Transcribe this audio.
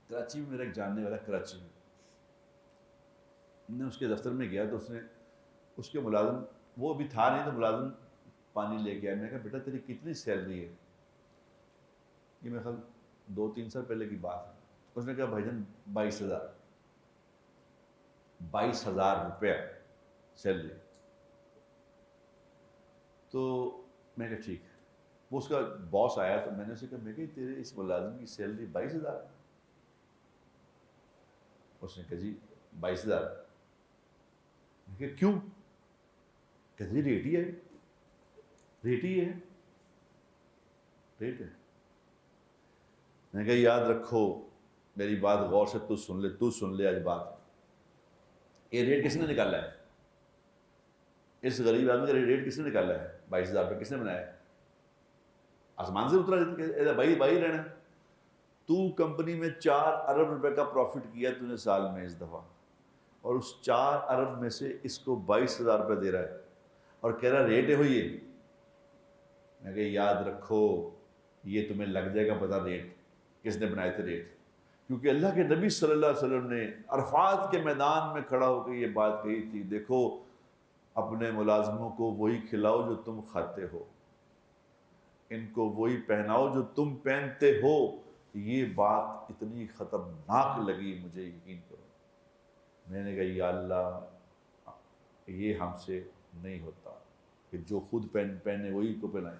کراچی میں میرا ایک جاننے والا کراچی میں اس کے دفتر میں گیا تو اس نے اس کے ملازم وہ ابھی تھا نہیں تو ملازم پانی لے کے آیا. میں نے کہا بیٹا تیری کتنی سیلری ہے؟ یہ میرے خیال 2-3 سال پہلے کی بات ہے. اس نے کہا بھائی جان 22,000 روپیہ سیلری. تو میں نے کہا ٹھیک. وہ اس کا باس آیا تو میں نے اسے کہا میں کہ تیرے اس ملازم کی سیلری 22,000 ہے؟ اس نے کہا جی 22,000. میں کہا کیوں؟ کہ جی ریٹ ہی ہے، ریٹ ہی ہے، ریٹ ہے. میں نے کہا یاد رکھو میری بات غور سے تو سن لے آج بات. یہ ریٹ کس نے نکالا ہے؟ اس غریب آدمی کا ریٹ کس نے نکالا ہے؟ 22,000 روپے کس نے بنایا ہے؟ آسمان سے اترا بھائی رہنا. تو کمپنی میں 4 ارب روپے کا پروفٹ کیا تو نے سال میں اس دفعہ، اور اس 4 ارب میں سے اس کو 22,000 روپے دے رہا ہے اور کہہ رہا ریٹ ہے ہوئی ہے. میں کہ یاد رکھو یہ تمہیں لگ جائے گا پتہ ریٹ کس نے بنائے تھے ریٹ. کیونکہ اللہ کے نبی صلی اللہ علیہ وسلم نے عرفات کے میدان میں کھڑا ہو کے یہ بات کہی تھی، دیکھو اپنے ملازموں کو وہی کھلاؤ جو تم کھاتے ہو، ان کو وہی پہناؤ جو تم پہنتے ہو. یہ بات اتنی خطرناک لگی مجھے، یقین کرو. میں نے کہا یا اللہ یہ ہم سے نہیں ہوتا کہ جو خود پہنے وہی کو پہنائیں.